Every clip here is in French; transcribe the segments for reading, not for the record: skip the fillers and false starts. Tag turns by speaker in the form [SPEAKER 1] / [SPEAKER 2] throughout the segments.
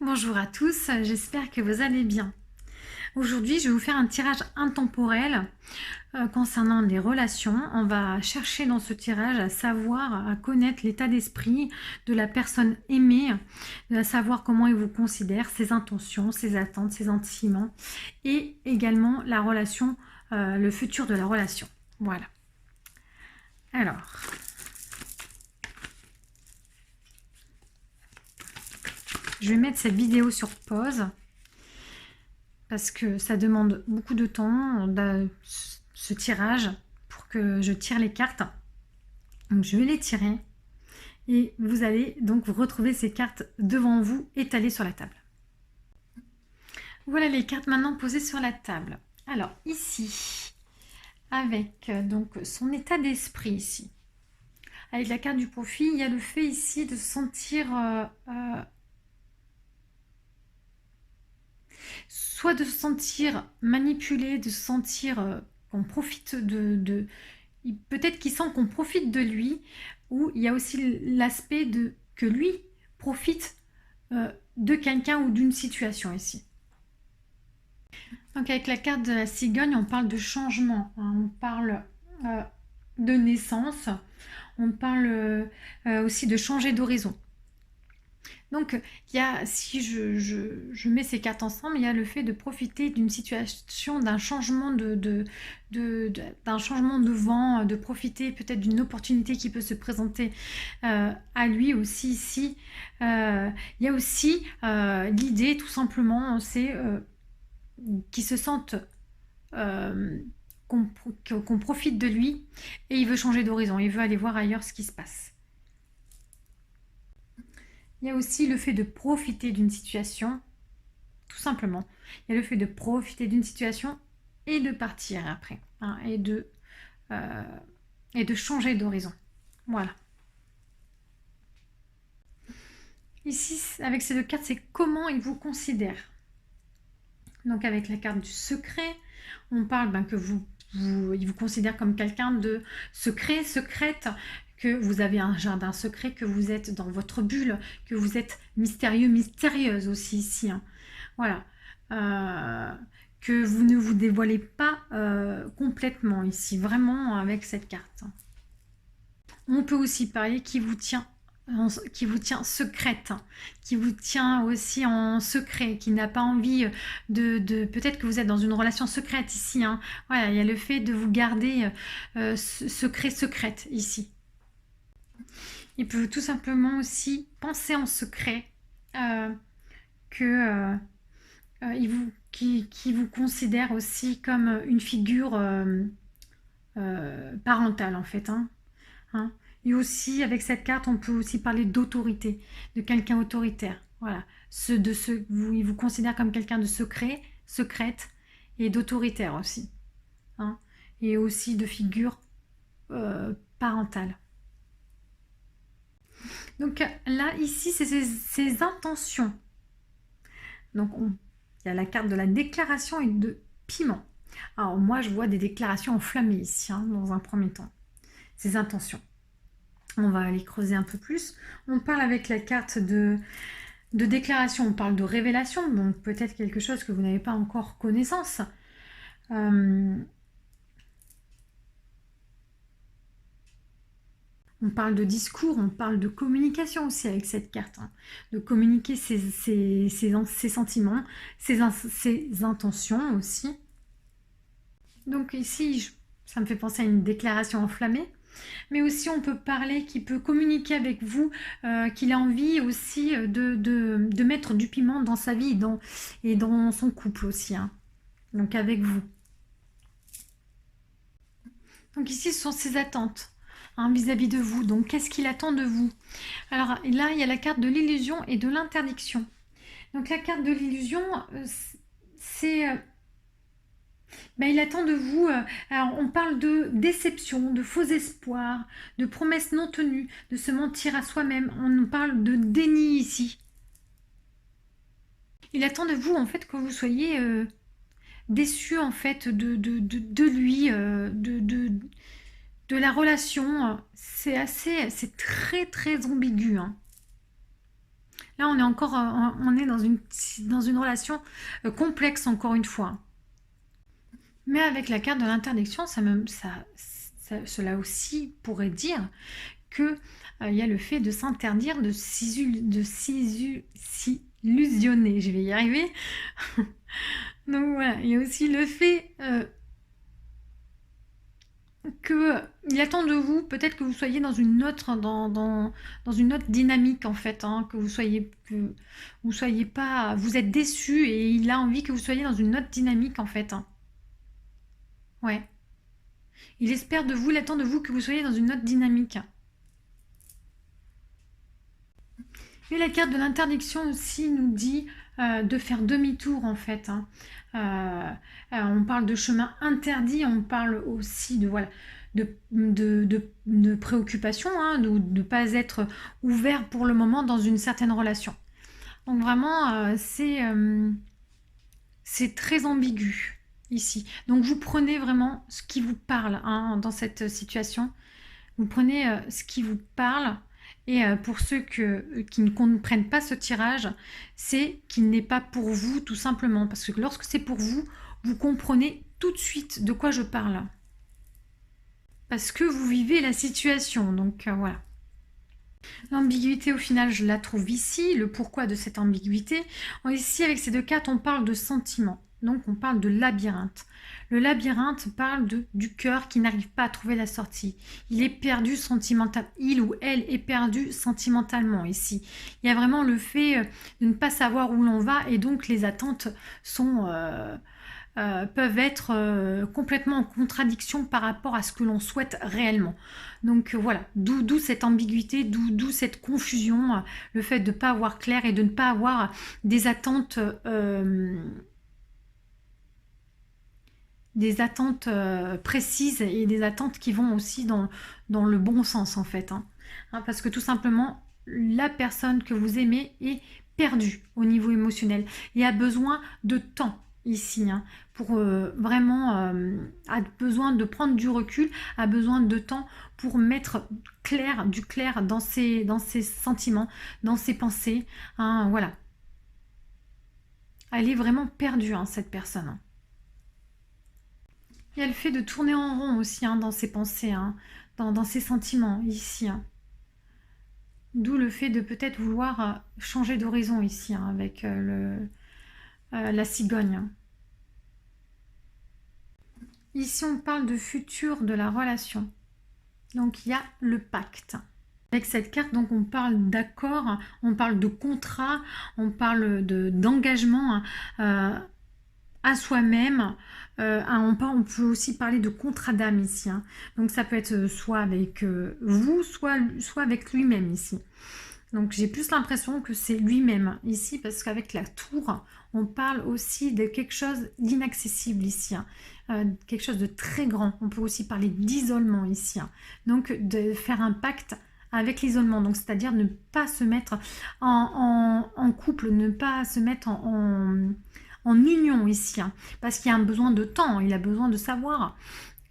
[SPEAKER 1] Bonjour à tous, j'espère que vous allez bien. Aujourd'hui, je vais vous faire un tirage intemporel concernant les relations. On va chercher dans ce tirage à savoir, à connaître l'état d'esprit de la personne aimée, à savoir comment il vous considère, ses intentions, ses attentes, ses sentiments et également la relation, le futur de la relation. Voilà. Alors, je vais mettre cette vidéo sur pause parce que ça demande beaucoup de temps, ce tirage, pour que je tire les cartes. Donc je vais les tirer et vous allez donc vous retrouver ces cartes devant vous étalées sur la table. Voilà les cartes maintenant posées sur la table. Alors ici, avec donc son état d'esprit ici, avec la carte du profit, il y a le fait ici de se sentir soit de se sentir manipulé, de se sentir qu'on profite peut-être qu'il sent qu'on profite de lui, ou il y a aussi l'aspect de que lui profite de quelqu'un ou d'une situation ici. Donc avec la carte de la cigogne, on parle de changement, hein, on parle de naissance, on parle aussi de changer d'horizon. Donc, il y a, si je mets ces cartes ensemble, il y a le fait de profiter d'une situation, d'un changement d'un changement de vent, de profiter peut-être d'une opportunité qui peut se présenter à lui aussi ici. Il y a aussi l'idée, tout simplement, c'est qu'il se sente qu'on profite de lui et il veut changer d'horizon, il veut aller voir ailleurs ce qui se passe. Il y a aussi le fait de profiter d'une situation, tout simplement. Il y a le fait de profiter d'une situation et de partir après, hein, et de changer d'horizon. Voilà. Ici, avec ces deux cartes, c'est comment il vous considère. Donc avec la carte du secret, on parle que il vous considère comme quelqu'un de secret, secrète, que vous avez un jardin secret, que vous êtes dans votre bulle, que vous êtes mystérieux, mystérieuse aussi ici. Hein. Voilà. Que vous ne vous dévoilez pas complètement ici, vraiment avec cette carte. On peut aussi parler qui vous tient secrète, qui vous tient aussi en secret, qui n'a pas envie peut-être que vous êtes dans une relation secrète ici. Hein. Voilà, il y a le fait de vous garder secrète ici. Il peut tout simplement aussi penser en secret qui vous considère aussi comme une figure parentale en fait. Hein. Et aussi, avec cette carte, on peut aussi parler d'autorité, de quelqu'un autoritaire. Voilà. Il vous considère comme quelqu'un de secret, secrète et d'autoritaire aussi. Hein. Et aussi de figure parentale. Donc là, ici, c'est ses intentions. Donc, il y a la carte de la déclaration et de piment. Alors, moi, je vois des déclarations enflammées ici, hein, dans un premier temps. Ses intentions. On va aller creuser un peu plus. On parle avec la carte de déclaration, on parle de révélation, donc peut-être quelque chose que vous n'avez pas encore connaissance. On parle de discours, on parle de communication aussi avec cette carte. Hein. De communiquer ses sentiments, ses intentions aussi. Donc ici, ça me fait penser à une déclaration enflammée. Mais aussi on peut parler, qu'il peut communiquer avec vous, qu'il a envie aussi de mettre du piment dans sa vie et dans son couple aussi, hein. Donc avec vous. Donc ici ce sont ses attentes vis-à-vis de vous, donc qu'est-ce qu'il attend de vous. Alors là il y a la carte de l'illusion et de l'interdiction. Donc la carte de l'illusion c'est... il attend de vous, alors on parle de déception, de faux espoirs, de promesses non tenues, de se mentir à soi-même, on parle de déni ici. Il attend de vous en fait que vous soyez déçu en fait de lui, de la relation. C'est très très ambigu. Hein. Là, on est encore, on est dans une relation complexe, encore une fois. Mais avec la carte de l'interdiction, cela aussi pourrait dire que il y a le fait de s'interdire de s'illusionner. Je vais y arriver. Donc voilà, il y a aussi le fait qu'il attend de vous, peut-être que vous soyez dans une autre, dans une autre dynamique en fait, hein, que vous soyez pas, vous êtes déçu et il a envie que vous soyez dans une autre dynamique en fait, hein. Ouais. Il espère de vous, il attend de vous que vous soyez dans une autre dynamique. Et la carte de l'interdiction aussi nous dit de faire demi-tour en fait, hein. On parle de chemin interdit, on parle aussi de voilà de préoccupation, hein, de ne pas être ouvert pour le moment dans une certaine relation. Donc vraiment, c'est très ambigu ici. Donc vous prenez vraiment ce qui vous parle, hein, dans cette situation. Vous prenez ce qui vous parle. Et pour ceux qui ne comprennent pas ce tirage, c'est qu'il n'est pas pour vous tout simplement. Parce que lorsque c'est pour vous, vous comprenez tout de suite de quoi je parle. Parce que vous vivez la situation. Donc voilà. L'ambiguïté, au final, je la trouve ici. Le pourquoi de cette ambiguïté. Ici, avec ces deux cartes, on parle de sentiments. Donc on parle de labyrinthe. Le labyrinthe parle du cœur qui n'arrive pas à trouver la sortie. Il est perdu sentimentalement. Il ou elle est perdu sentimentalement ici. Il y a vraiment le fait de ne pas savoir où l'on va et donc les attentes peuvent être complètement en contradiction par rapport à ce que l'on souhaite réellement. Donc voilà, d'où cette ambiguïté, d'où cette confusion, le fait de ne pas avoir clair et de ne pas avoir des attentes précises et des attentes qui vont aussi dans le bon sens en fait, hein. Parce que tout simplement, la personne que vous aimez est perdue au niveau émotionnel et a besoin de temps ici, hein, pour vraiment a besoin de prendre du recul, a besoin de temps pour mettre du clair dans ses sentiments, dans ses pensées, hein, voilà. Elle est vraiment perdue, hein, cette personne, hein. Il y a le fait de tourner en rond aussi, hein, dans ses pensées, hein, dans ses sentiments ici, hein. D'où le fait de peut-être vouloir changer d'horizon ici, hein, avec la cigogne, hein. Ici, on parle de futur de la relation. Donc, il y a le pacte. Avec cette carte, donc, on parle d'accord, on parle de contrat, on parle d'engagement, hein, à soi-même. On peut aussi parler de contrat d'âme ici, hein. Donc, ça peut être soit avec vous, soit avec lui-même ici. Donc j'ai plus l'impression que c'est lui-même ici, parce qu'avec la tour, on parle aussi de quelque chose d'inaccessible ici, hein. Quelque chose de très grand. On peut aussi parler d'isolement ici, hein. Donc de faire un pacte avec l'isolement, donc c'est-à-dire ne pas se mettre en couple, ne pas se mettre en union ici, hein, parce qu'il y a un besoin de temps, il a besoin de savoir,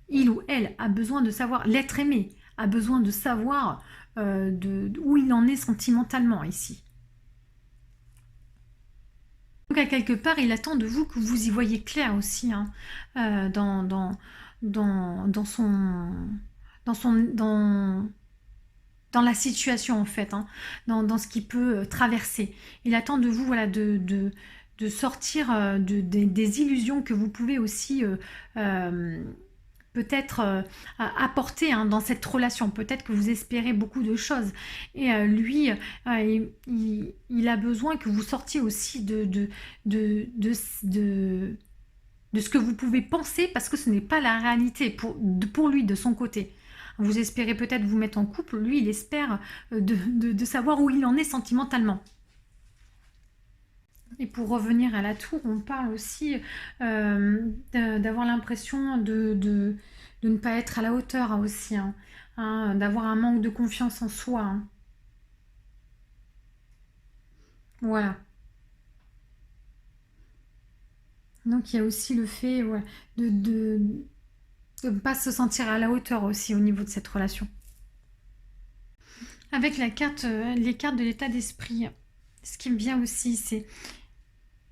[SPEAKER 1] il ou elle a besoin de savoir, l'être aimé a besoin de savoir où il en est sentimentalement ici. Donc à quelque part, il attend de vous que vous y voyez clair aussi, hein, dans la situation en fait, hein, dans ce qui peut traverser. Il attend de vous, voilà, de sortir des illusions que vous pouvez aussi peut-être apporter, hein, dans cette relation. Peut-être que vous espérez beaucoup de choses. Et lui, il a besoin que vous sortiez aussi de ce que vous pouvez penser, parce que ce n'est pas la réalité pour lui, de son côté. Vous espérez peut-être vous mettre en couple, lui, il espère de savoir où il en est sentimentalement. Et pour revenir à la tour, on parle aussi d'avoir l'impression de ne pas être à la hauteur, hein, aussi, hein, d'avoir un manque de confiance en soi, hein. Voilà. Donc il y a aussi le fait, ouais, de ne pas se sentir à la hauteur aussi au niveau de cette relation. Avec les cartes de l'état d'esprit, ce qui me vient aussi, c'est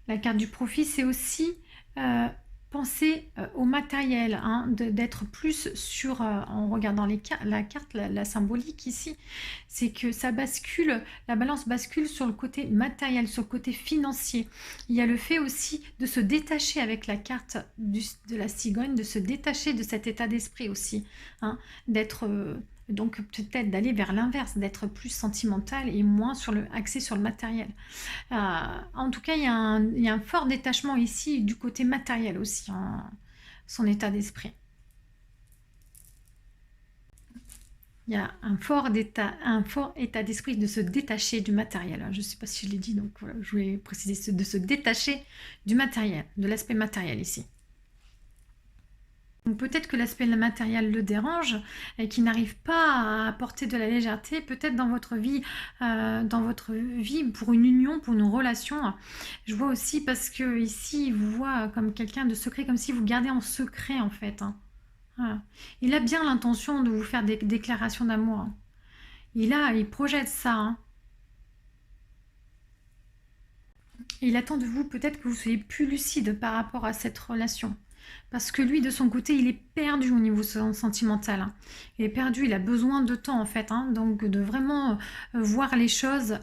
[SPEAKER 1] la carte du profit, c'est aussi euh, penser au matériel, hein, d'être plus sur, en regardant la carte, la symbolique ici, c'est que ça bascule, la balance bascule sur le côté matériel, sur le côté financier. Il y a le fait aussi de se détacher avec la carte de la cigogne, de se détacher de cet état d'esprit aussi, hein, d'être... donc peut-être d'aller vers l'inverse, d'être plus sentimental et moins axé sur le matériel. En tout cas, il y a un fort détachement ici du côté matériel aussi, hein, son état d'esprit. Il y a un fort état d'esprit de se détacher du matériel. Je ne sais pas si je l'ai dit, donc voilà, je voulais préciser de se détacher du matériel, de l'aspect matériel ici. Donc peut-être que l'aspect matériel le dérange et qu'il n'arrive pas à apporter de la légèreté, peut-être dans votre vie pour une union, pour une relation. Je vois aussi parce que ici, il vous voit comme quelqu'un de secret, comme si vous gardez en secret en fait, hein. Voilà. Il a bien l'intention de vous faire des déclarations d'amour, hein. Il projette ça, hein. Et il attend de vous peut-être que vous soyez plus lucide par rapport à cette relation. Parce que lui, de son côté, il est perdu au niveau sentimental, hein. Il est perdu, il a besoin de temps en fait, hein. Donc de vraiment voir les choses,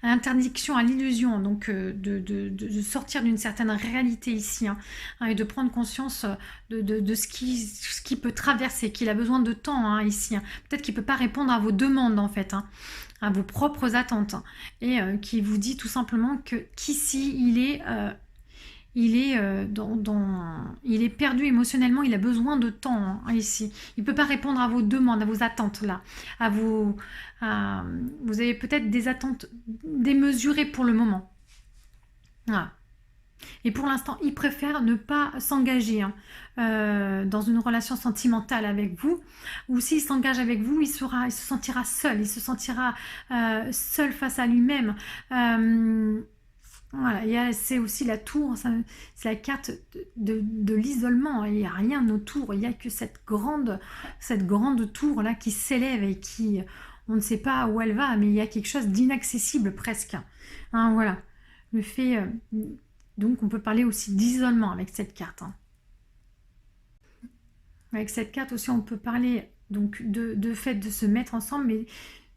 [SPEAKER 1] interdiction à l'illusion, donc de sortir d'une certaine réalité ici, hein, et de prendre conscience de ce qui peut traverser, qu'il a besoin de temps, hein, ici, hein. Peut-être qu'il ne peut pas répondre à vos demandes en fait, hein, à vos propres attentes, hein, et qui vous dit tout simplement qu'ici il est perdu émotionnellement, il a besoin de temps, hein, ici. Il ne peut pas répondre à vos demandes, à vos attentes là. Vous avez peut-être des attentes démesurées pour le moment. Voilà. Et pour l'instant, il préfère ne pas s'engager, hein, dans une relation sentimentale avec vous. Ou s'il s'engage avec vous, il se sentira seul. Il se sentira seul face à lui-même. Voilà, c'est aussi la tour, c'est la carte de l'isolement. Il n'y a rien autour, il n'y a que cette grande tour là qui s'élève et qui, on ne sait pas où elle va, mais il y a quelque chose d'inaccessible presque, hein, voilà. Le fait, donc on peut parler aussi d'isolement avec cette carte, hein. Avec cette carte aussi, on peut parler donc de fait de se mettre ensemble, mais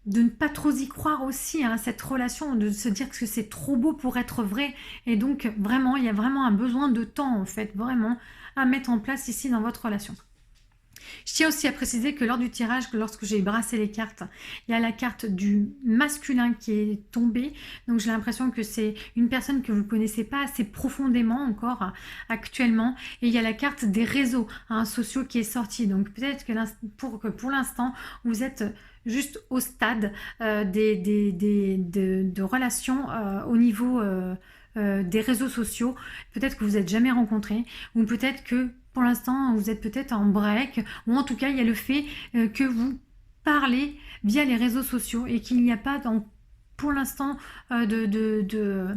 [SPEAKER 1] de ne pas trop y croire aussi, hein, cette relation, de se dire que c'est trop beau pour être vrai. Et donc, vraiment, il y a vraiment un besoin de temps, en fait, vraiment, à mettre en place ici dans votre relation. Je tiens aussi à préciser que lors du tirage, lorsque j'ai brassé les cartes, il y a la carte du masculin qui est tombée. Donc j'ai l'impression que c'est une personne que vous ne connaissez pas assez profondément encore actuellement. Et il y a la carte des réseaux, hein, sociaux qui est sortie. Donc peut-être que pour l'instant, vous êtes juste au stade de relations au niveau des réseaux sociaux. Peut-être que vous n'êtes jamais rencontrés, ou peut-être que pour l'instant, vous êtes peut-être en break, ou en tout cas, il y a le fait que vous parlez via les réseaux sociaux et qu'il n'y a pas, pour l'instant, il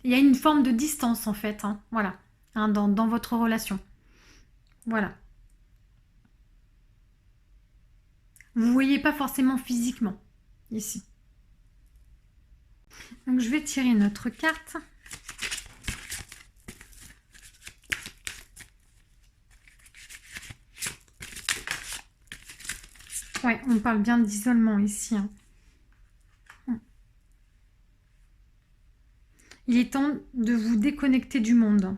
[SPEAKER 1] y a une forme de distance, en fait, hein, voilà, hein, dans votre relation. Voilà. Vous ne voyez pas forcément physiquement, ici. Donc, je vais tirer une autre carte. Ouais, on parle bien d'isolement ici, hein. Il est temps de vous déconnecter du monde.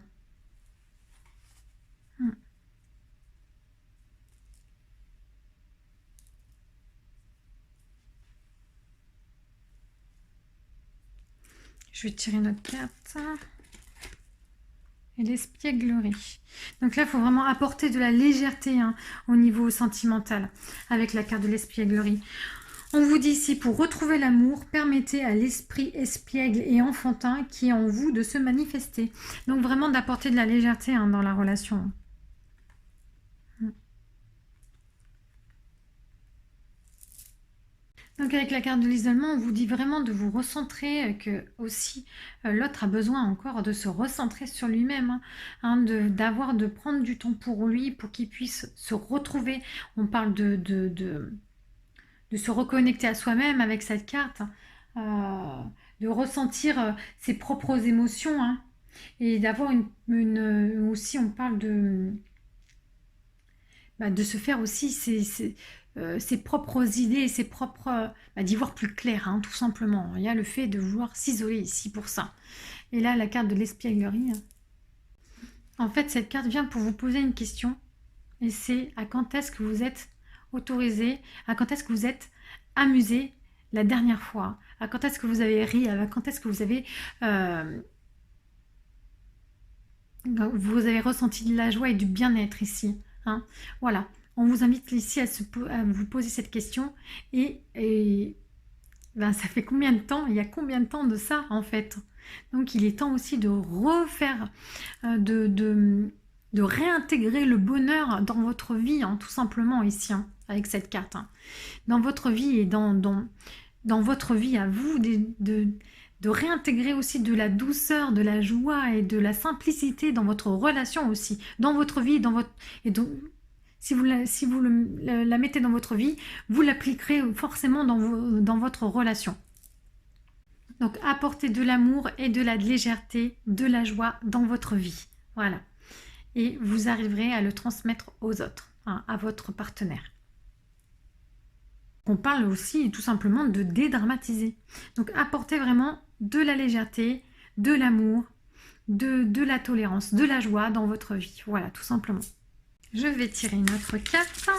[SPEAKER 1] Je vais tirer une autre carte. Et l'espièglerie. Donc là, il faut vraiment apporter de la légèreté, hein, au niveau sentimental avec la carte de l'espièglerie. On vous dit ici, pour retrouver l'amour, permettez à l'esprit espiègle et enfantin qui est en vous de se manifester. Donc vraiment d'apporter de la légèreté, hein, dans la relation. Donc avec la carte de l'isolement, on vous dit vraiment de vous recentrer, que aussi l'autre a besoin encore de se recentrer sur lui-même, hein, de prendre du temps pour lui, pour qu'il puisse se retrouver. On parle de se reconnecter à soi-même avec cette carte, de ressentir ses propres émotions, hein, et d'avoir aussi on parle de se faire aussi ses propres idées, ses propres, d'y voir plus clair, hein, tout simplement. Il y a le fait de vouloir s'isoler ici pour ça. Et là, la carte de l'espièglerie. En fait, cette carte vient pour vous poser une question. Et c'est à quand est-ce que vous êtes autorisé, à quand est-ce que vous êtes amusé la dernière fois, à quand est-ce que vous avez ri, à quand est-ce que vous avez ressenti de la joie et du bien-être ici, hein. Voilà, on vous invite ici à vous poser cette question et ben, ça fait combien de temps, il y a combien de temps de ça en fait. Donc il est temps aussi de refaire, de réintégrer le bonheur dans votre vie, hein, tout simplement ici, hein, avec cette carte, hein. Dans votre vie et dans votre vie à vous, de réintégrer aussi de la douceur, de la joie et de la simplicité dans votre relation aussi, dans votre vie, et donc, si vous la mettez dans votre vie, vous l'appliquerez forcément dans votre relation. Donc apportez de l'amour et de la légèreté, de la joie dans votre vie. Voilà. Et vous arriverez à le transmettre aux autres, hein, à votre partenaire. On parle aussi tout simplement de dédramatiser. Donc apportez vraiment de la légèreté, de l'amour, de la tolérance, de la joie dans votre vie. Voilà, tout simplement. Je vais tirer une autre carte.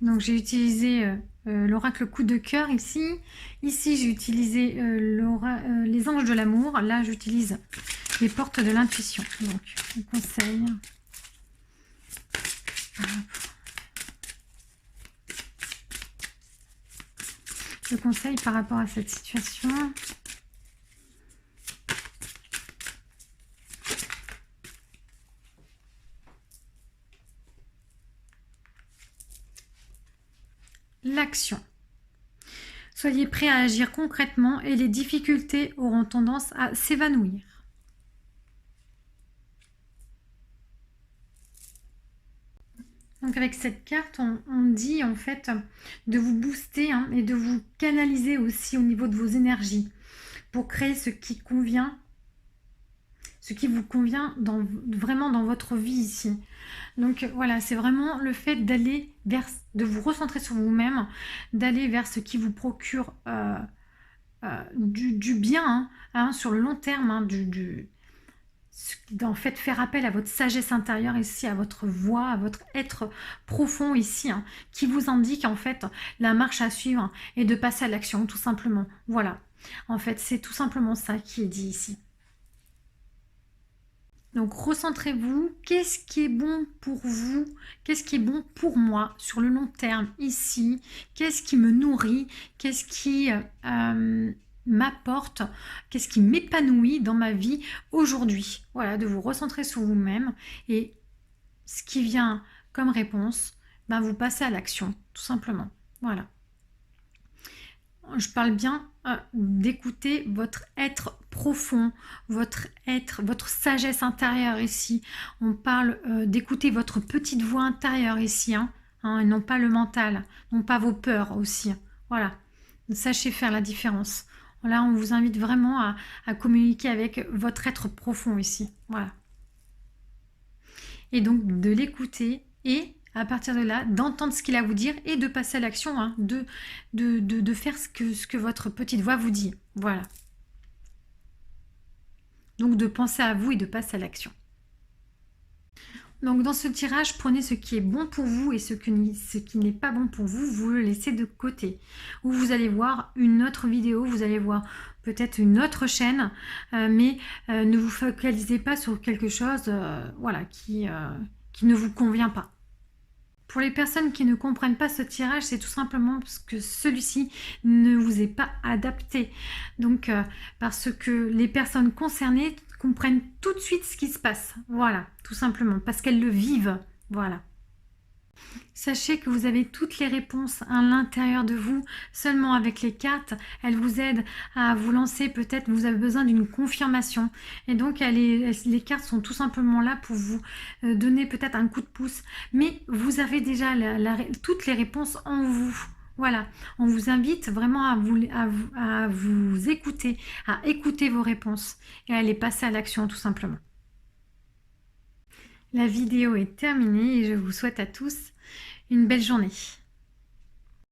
[SPEAKER 1] Donc j'ai utilisé l'oracle coup de cœur ici. Ici j'ai utilisé les anges de l'amour. Là j'utilise les portes de l'intuition. Donc le conseil. Le conseil par rapport à cette situation. L'action. Soyez prêts à agir concrètement et les difficultés auront tendance à s'évanouir. Donc avec cette carte, on dit en fait de vous booster, hein, et de vous canaliser aussi au niveau de vos énergies pour créer ce qui vous convient vraiment dans votre vie ici. Donc voilà, c'est vraiment le fait de vous recentrer sur vous-même, d'aller vers ce qui vous procure du bien, hein, sur le long terme, hein, en fait faire appel à votre sagesse intérieure ici, à votre voix, à votre être profond ici, hein, qui vous indique en fait la marche à suivre et de passer à l'action tout simplement. Voilà, en fait c'est tout simplement ça qui est dit ici. Donc recentrez-vous, qu'est-ce qui est bon pour vous, qu'est-ce qui est bon pour moi sur le long terme ici, qu'est-ce qui me nourrit, qu'est-ce qui m'apporte, qu'est-ce qui m'épanouit dans ma vie aujourd'hui. Voilà, de vous recentrer sur vous-même et ce qui vient comme réponse, ben vous passez à l'action, tout simplement. Voilà. Je parle bien d'écouter votre être profond, votre sagesse intérieure ici. On parle d'écouter votre petite voix intérieure ici, hein, et non pas le mental, non pas vos peurs aussi. Voilà, sachez faire la différence. Là, on vous invite vraiment à communiquer avec votre être profond ici. Voilà. Et donc, de l'écouter et à partir de là, d'entendre ce qu'il a à vous dire et de passer à l'action, hein, de faire ce que votre petite voix vous dit. Voilà. Donc, de penser à vous et de passer à l'action. Donc, dans ce tirage, prenez ce qui est bon pour vous et ce qui n'est pas bon pour vous, vous le laissez de côté. Ou vous allez voir une autre vidéo, vous allez voir peut-être une autre chaîne, mais ne vous focalisez pas sur quelque chose voilà, qui ne vous convient pas. Pour les personnes qui ne comprennent pas ce tirage, c'est tout simplement parce que celui-ci ne vous est pas adapté. Donc, parce que les personnes concernées comprennent tout de suite ce qui se passe. Voilà, tout simplement, parce qu'elles le vivent. Voilà. Sachez que vous avez toutes les réponses à l'intérieur de vous, seulement avec les cartes, elles vous aident à vous lancer, peut-être vous avez besoin d'une confirmation. Et donc les cartes sont tout simplement là pour vous donner peut-être un coup de pouce. Mais vous avez déjà toutes les réponses en vous. Voilà, on vous invite vraiment à vous écouter, à écouter vos réponses et à les passer à l'action tout simplement. La vidéo est terminée et je vous souhaite à tous une belle journée.